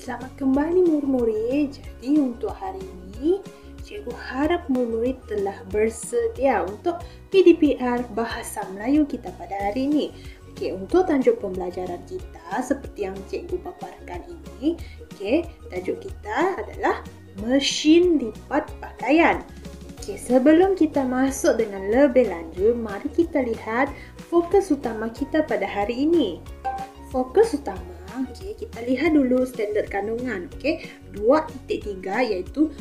Selamat kembali murid-murid. Jadi untuk hari ini, cikgu harap murid-murid telah bersedia untuk PDPR Bahasa Melayu kita pada hari ini. Okey, untuk tajuk pembelajaran kita seperti yang cikgu paparkan ini, tajuk kita adalah mesin lipat pakaian. Sebelum kita masuk dengan lebih lanjut, mari kita lihat fokus utama kita pada hari ini. Fokus utama, kita lihat dulu standard kandungan. 2.3 iaitu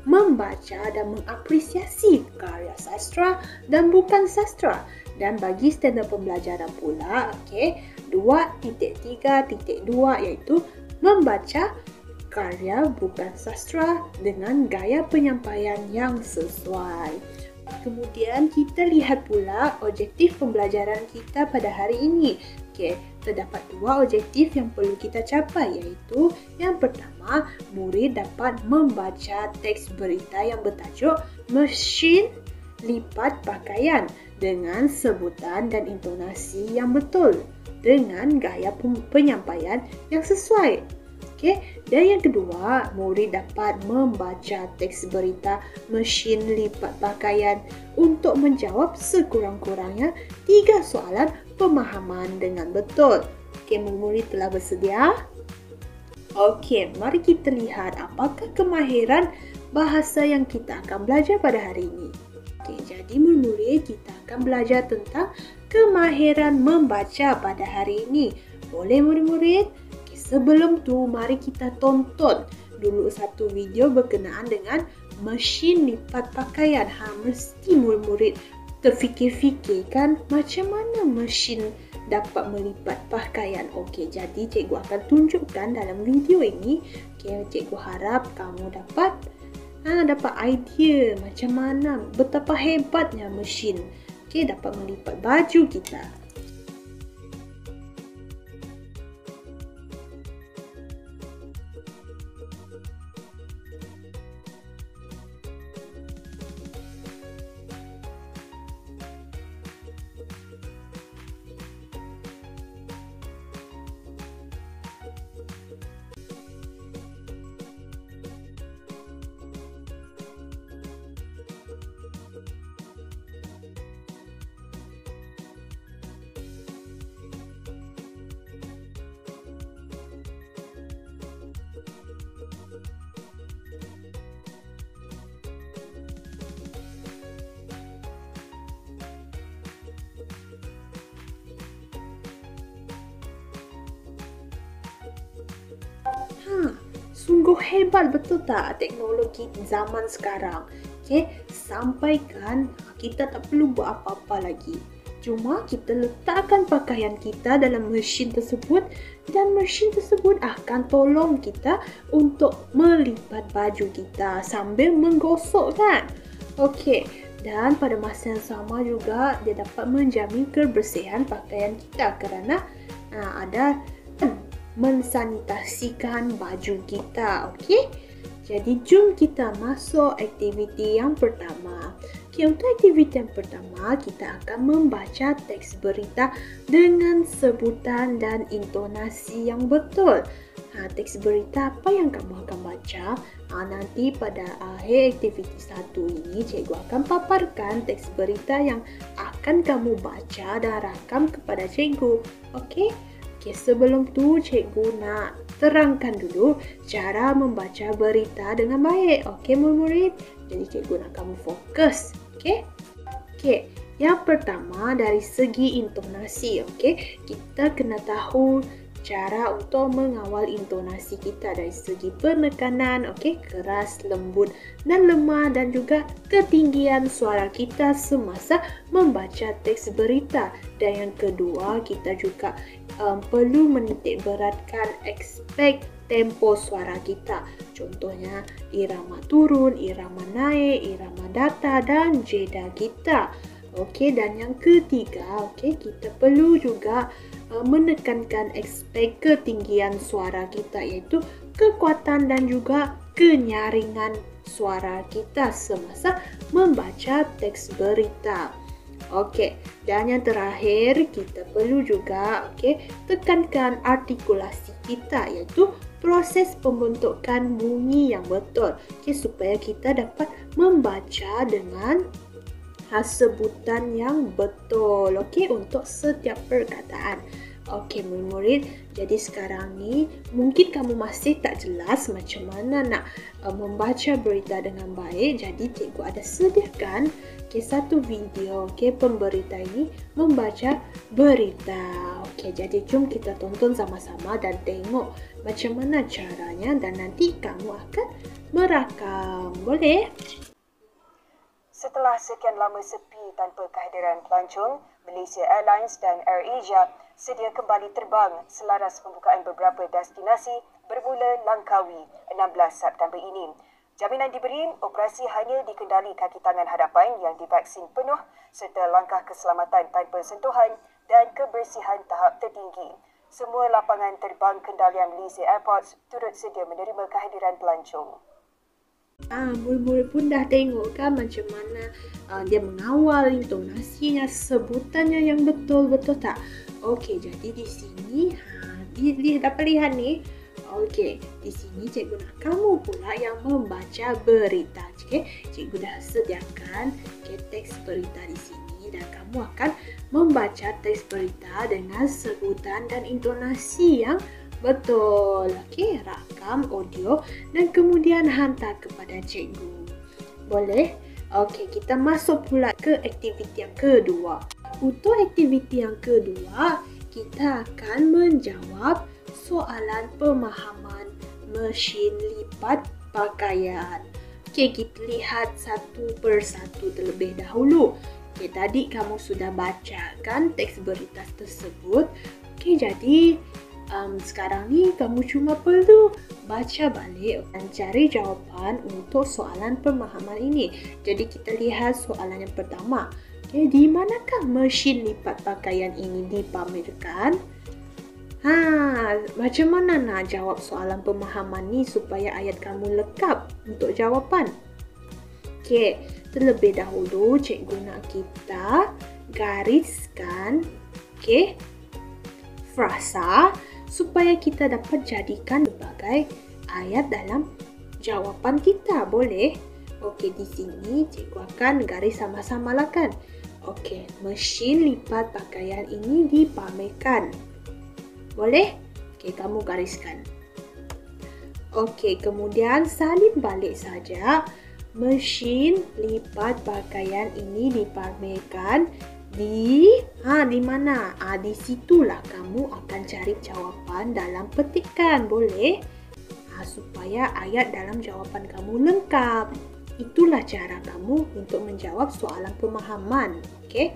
membaca dan mengapresiasi karya sastra dan bukan sastra. Dan bagi standard pembelajaran pula, 2.3.2 iaitu membaca karya bukan sastra dengan gaya penyampaian yang sesuai. Kemudian kita lihat pula objektif pembelajaran kita pada hari ini. Terdapat 2 objektif yang perlu kita capai, iaitu yang pertama, murid dapat membaca teks berita yang bertajuk mesin lipat pakaian dengan sebutan dan intonasi yang betul dengan gaya penyampaian yang sesuai. Dan yang kedua, murid dapat membaca teks berita mesin lipat pakaian untuk menjawab sekurang-kurangnya 3 soalan pemahaman dengan betul. Murid telah bersedia? Mari kita lihat apakah kemahiran bahasa yang kita akan belajar pada hari ini. Jadi murid, kita akan belajar tentang kemahiran membaca pada hari ini. Boleh murid-murid? Sebelum tu, mari kita tonton dulu satu video berkenaan dengan mesin lipat pakaian. Mesti murid-murid terfikir-fikirkan macam mana mesin dapat melipat pakaian. Jadi cikgu akan tunjukkan dalam video ini. Cikgu harap kamu dapat idea macam mana, betapa hebatnya mesin dapat melipat baju kita. Sungguh hebat, betul tak, teknologi zaman sekarang. Sampaikan kita tak perlu buat apa-apa lagi. Cuma kita letakkan pakaian kita dalam mesin tersebut dan mesin tersebut akan tolong kita untuk melipat baju kita sambil menggosok, kan? Dan pada masa yang sama juga dia dapat menjamin kebersihan pakaian kita kerana ada mensanitasikan baju kita. Jadi jom kita masuk aktiviti yang pertama. Untuk aktiviti yang pertama, kita akan membaca teks berita dengan sebutan dan intonasi yang betul. Teks berita apa yang kamu akan baca? Nanti pada akhir aktiviti 1 ini, cikgu akan paparkan teks berita yang akan kamu baca dan rakam kepada cikgu. Sebelum tu, cikgu nak terangkan dulu cara membaca berita dengan baik. Murid-murid? Jadi cikgu nak kamu fokus. Yang pertama, dari segi intonasi. Kita kena tahu cara untuk mengawal intonasi kita dari segi penekanan, keras, lembut dan lemah, dan juga ketinggian suara kita semasa membaca teks berita. Dan yang kedua, kita juga perlu menitik beratkan aspek tempo suara kita. Contohnya irama turun, irama naik, irama datar dan jeda kita. Dan yang ketiga, kita perlu juga menekankan aspek ketinggian suara kita, iaitu kekuatan dan juga kenyaringan suara kita semasa membaca teks berita. Dan yang terakhir, kita perlu juga tekankan artikulasi kita, iaitu proses pembentukan bunyi yang betul. Okay, supaya kita dapat membaca dengan sebutan yang betul. Okay, untuk setiap perkataan. Okey, murid-murid, jadi sekarang ni mungkin kamu masih tak jelas macam mana nak membaca berita dengan baik. Jadi cikgu ada sediakan satu video pemberita ini membaca berita. Okey, jadi jom kita tonton sama-sama dan tengok macam mana caranya dan nanti kamu akan merakam. Boleh? Setelah sekian lama sepi tanpa kehadiran pelancong, Malaysia Airlines dan AirAsia sedia kembali terbang selaras pembukaan beberapa destinasi bermula Langkawi 16 September ini. Jaminan diberi, operasi hanya dikendali kaki tangan hadapan yang divaksin penuh serta langkah keselamatan tanpa sentuhan dan kebersihan tahap tertinggi. Semua lapangan terbang kendalian Malaysia Airports turut sedia menerima kehadiran pelancong. Murid-murid pun dah tengok kan macam mana dia mengawal intonasinya, sebutannya yang betul-betul tak? Okey, jadi di sini dapat lihat ni. Okey, di sini cikgu nak kamu pula yang membaca berita. Okey, cikgu dah sediakan teks berita di sini dan kamu akan membaca teks berita dengan sebutan dan intonasi yang betul. Okey, rakam audio dan kemudian hantar kepada cikgu. Boleh? Okey, kita masuk pula ke aktiviti yang kedua. Untuk aktiviti yang kedua, kita akan menjawab soalan pemahaman mesin lipat pakaian. Okey, kita lihat satu persatu terlebih dahulu. Okey, tadi kamu sudah baca kan teks berita tersebut. Okey, jadi sekarang ni kamu cuma perlu baca balik dan cari jawapan untuk soalan pemahaman ini. Jadi kita lihat soalan yang pertama. Okay, di manakah mesin lipat pakaian ini dipamerkan? Macam mana nak jawab soalan pemahaman ni supaya ayat kamu lengkap untuk jawapan? Okay, terlebih dahulu cikgu nak kita gariskan frasa supaya kita dapat jadikan sebagai ayat dalam jawapan kita. Boleh? Okey, di sini cikgu akan garis sama-sama lah kan. Okey, mesin lipat pakaian ini dipamerkan. Boleh? Okey, kamu gariskan. Okey, kemudian salin balik saja. Mesin lipat pakaian ini dipamerkan di mana? Di situlah kamu akan cari jawapan dalam petikan. Boleh? Supaya ayat dalam jawapan kamu lengkap. Itulah cara kamu untuk menjawab soalan pemahaman. Okey,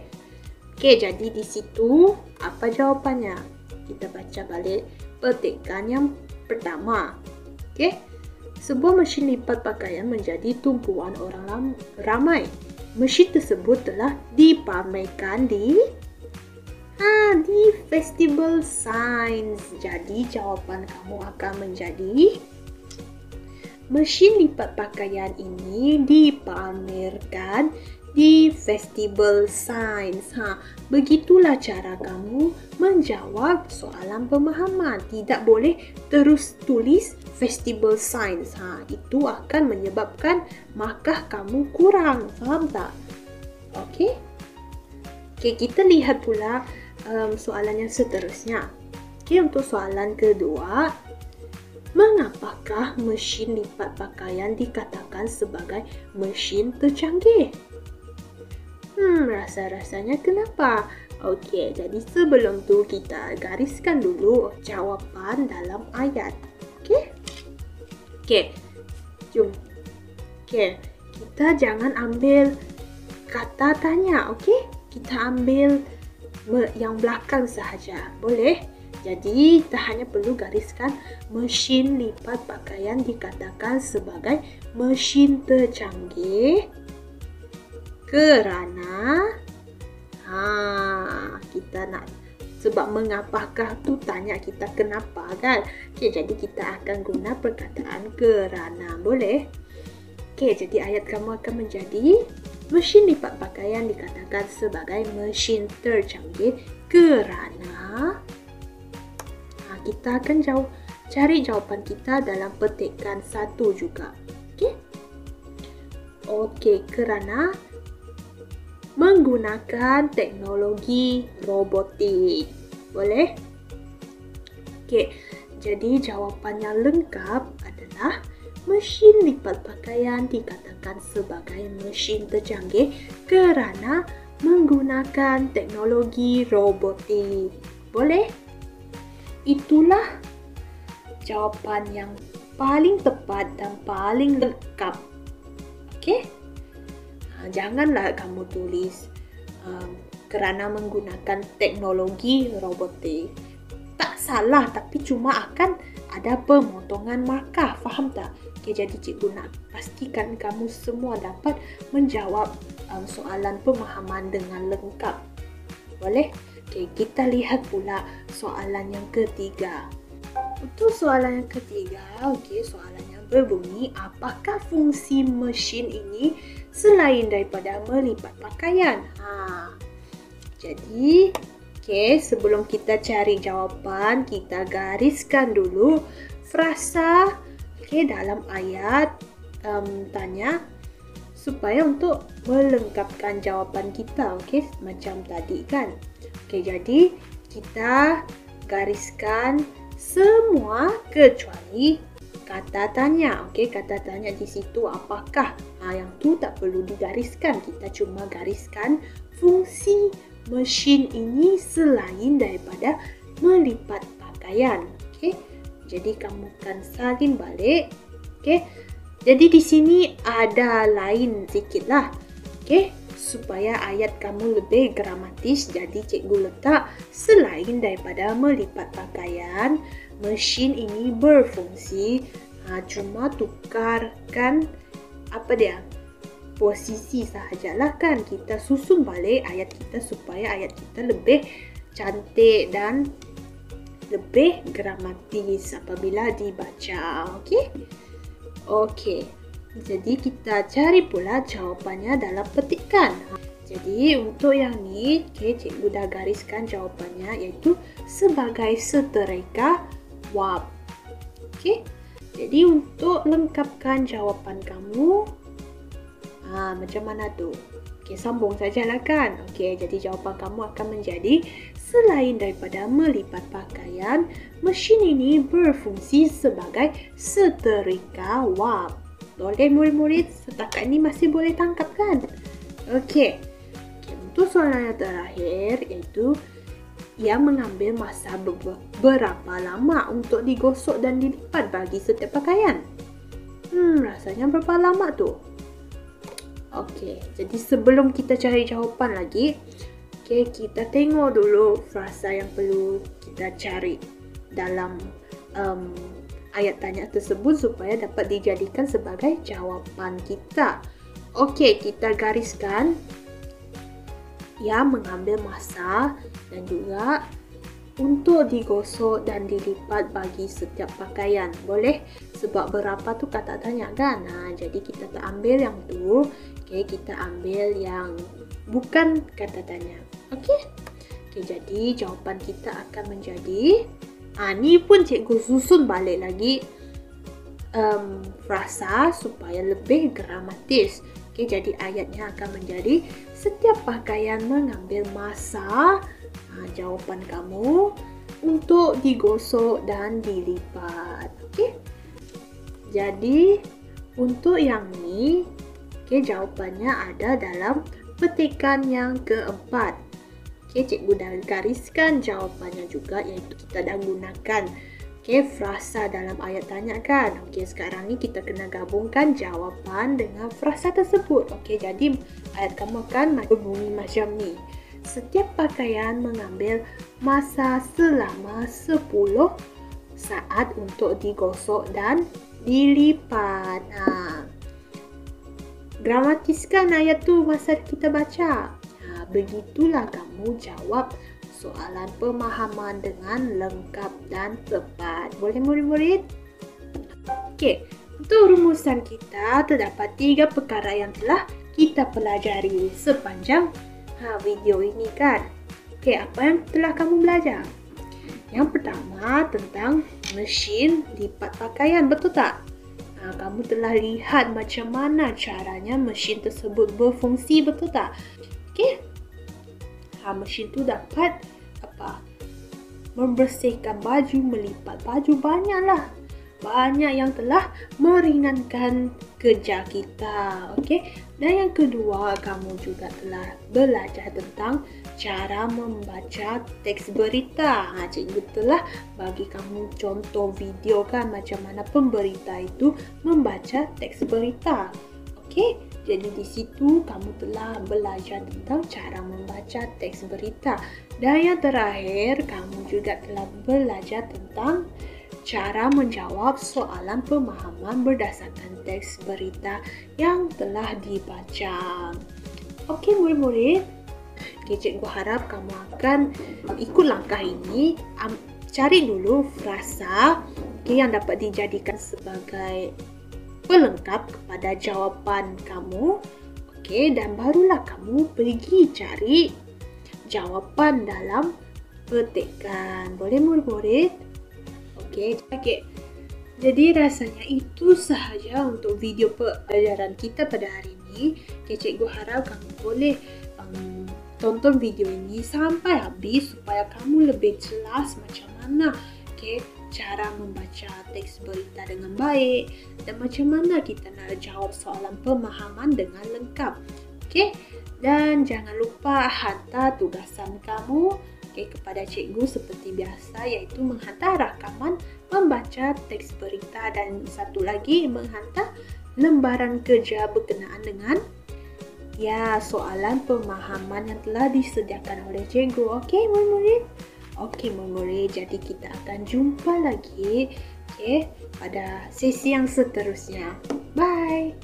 jadi di situ apa jawapannya? Kita baca balik petikan yang pertama. Okey, sebuah mesin lipat pakaian menjadi tumpuan orang ramai. Mesin tersebut telah dipamerkan di Festival Sains. Jadi jawapan kamu akan menjadi mesin lipat pakaian ini dipamerkan di Festival Sains. Begitulah cara kamu menjawab soalan pemahaman. Tidak boleh terus tulis Festival Sains. Itu akan menyebabkan markah kamu kurang. Faham tak? Okey, kita lihat pula soalan yang seterusnya. Untuk soalan kedua, mengapakah mesin lipat pakaian dikatakan sebagai mesin tercanggih? Rasa-rasanya kenapa? Okey, jadi sebelum tu kita gariskan dulu jawapan dalam ayat. Okey, jom. Okey, kita jangan ambil kata tanya. Okey, kita ambil yang belakang sahaja. Boleh? Jadi, kita hanya perlu gariskan mesin lipat pakaian dikatakan sebagai mesin tercanggih kerana kita nak, sebab mengapakah tu tanya kita kenapa kan? Okey, jadi kita akan guna perkataan kerana. Boleh? Okey, jadi ayat kamu akan menjadi mesin lipat pakaian dikatakan sebagai mesin tercanggih kerana kita akan cari jawapan kita dalam petikan 1 juga. Okey? Okey, kerana menggunakan teknologi robotik. Boleh? Okey, jadi jawapan yang lengkap adalah mesin lipat pakaian dikatakan sebagai mesin tercanggih kerana menggunakan teknologi robotik. Boleh? Itulah jawapan yang paling tepat dan paling lengkap. Okey? Janganlah kamu tulis kerana menggunakan teknologi robotik. Tak salah, tapi cuma akan ada pemotongan markah. Faham tak? Okay, jadi cikgu nak pastikan kamu semua dapat menjawab soalan pemahaman dengan lengkap. Boleh? Okay, kita lihat pula soalan yang ketiga. Untuk soalan yang ketiga, soalan yang berbunyi, apakah fungsi mesin ini selain daripada melipat pakaian? Jadi, sebelum kita cari jawapan, kita gariskan dulu frasa dalam ayat tanya supaya untuk melengkapkan jawapan kita, macam tadi kan. Jadi kita gariskan semua kecuali kata tanya. Kata tanya di situ apakah? Yang tu tak perlu digariskan. Kita cuma gariskan fungsi mesin ini selain daripada melipat pakaian. Jadi kamu akan salin balik. Jadi di sini ada lain sikitlah. Supaya ayat kamu lebih gramatis, jadi cikgu letak selain daripada melipat pakaian, mesin ini berfungsi cuma tukarkan posisi sahajalah kan. Kita susun balik ayat kita supaya ayat kita lebih cantik dan lebih gramatis apabila dibaca. Okey. Jadi kita cari pula jawapannya dalam petikan. Jadi untuk yang ni, cikgu dah gariskan jawapannya iaitu sebagai seterika wap. Jadi untuk lengkapkan jawapan kamu, macam mana tu? Sambung sajalah kan. Jadi jawapan kamu akan menjadi selain daripada melipat pakaian, mesin ini berfungsi sebagai seterika wap. Boleh murid-murid setakat ini masih boleh tangkap kan? Untuk soalan yang terakhir iaitu yang mengambil masa berapa lama untuk digosok dan dilipat bagi setiap pakaian? Rasanya berapa lama tu? Jadi sebelum kita cari jawapan lagi, kita tengok dulu frasa yang perlu kita cari dalam ayat tanya tersebut supaya dapat dijadikan sebagai jawapan kita. Kita gariskan yang mengambil masa dan juga untuk digosok dan dilipat bagi setiap pakaian. Boleh? Sebab berapa tu kata tanya kan? Jadi kita tak ambil yang tu. Kita ambil yang bukan kata tanya. Jadi jawapan kita akan menjadi ni pun cikgu susun balik lagi frasa supaya lebih gramatis. Jadi ayatnya akan menjadi setiap pakaian mengambil masa jawapan kamu untuk digosok dan dilipat. Jadi untuk yang ni jawapannya ada dalam petikan yang keempat. Cikgu dah gariskan jawapannya juga iaitu kita dah gunakan frasa dalam ayat tanya kan. Sekarang ni kita kena gabungkan jawapan dengan frasa tersebut. Jadi ayat kamu akan berbunyi macam ni. Setiap pakaian mengambil masa selama 10 saat untuk digosok dan dilipat. Gramatiskan ayat tu masa kita baca. Begitulah kamu jawab soalan pemahaman dengan lengkap dan tepat. Boleh murid-murid? Untuk rumusan kita terdapat 3 perkara yang telah kita pelajari sepanjang video ini kan. Apa yang telah kamu belajar? Yang pertama tentang mesin lipat pakaian, betul tak? Kamu telah lihat macam mana caranya mesin tersebut berfungsi, betul tak? Okey. Mesin tu dapat membersihkan baju, melipat baju, banyak yang telah meringankan kerja kita. Okey. Dan yang kedua, kamu juga telah belajar tentang cara membaca teks berita. Cikgu telah bagi kamu contoh video kan macam mana pemberita itu membaca teks berita. Okey. Jadi di situ kamu telah belajar tentang cara membaca teks berita. Dan yang terakhir, kamu juga telah belajar tentang cara menjawab soalan pemahaman berdasarkan teks berita yang telah dibaca. Okey murid-murid, cikgu harap kamu akan ikut langkah ini. Cari dulu frasa yang dapat dijadikan sebagai pelengkap kepada jawapan kamu. Okey, dan barulah kamu pergi cari jawapan dalam petikan. Boleh murid-murid? Okey. Jadi rasanya itu sahaja untuk video pelajaran kita pada hari ini. Cikgu harap kamu boleh tonton video ini sampai habis supaya kamu lebih jelas macam mana cara membaca teks berita dengan baik dan macam mana kita nak jawab soalan pemahaman dengan lengkap. Okey, dan jangan lupa hantar tugasan kamu kepada cikgu seperti biasa, iaitu menghantar rakaman membaca teks berita dan satu lagi menghantar lembaran kerja berkenaan dengan soalan pemahaman yang telah disediakan oleh cikgu. Okey murid-murid? Okey murid-murid, jadi kita akan jumpa lagi pada sesi yang seterusnya. Bye!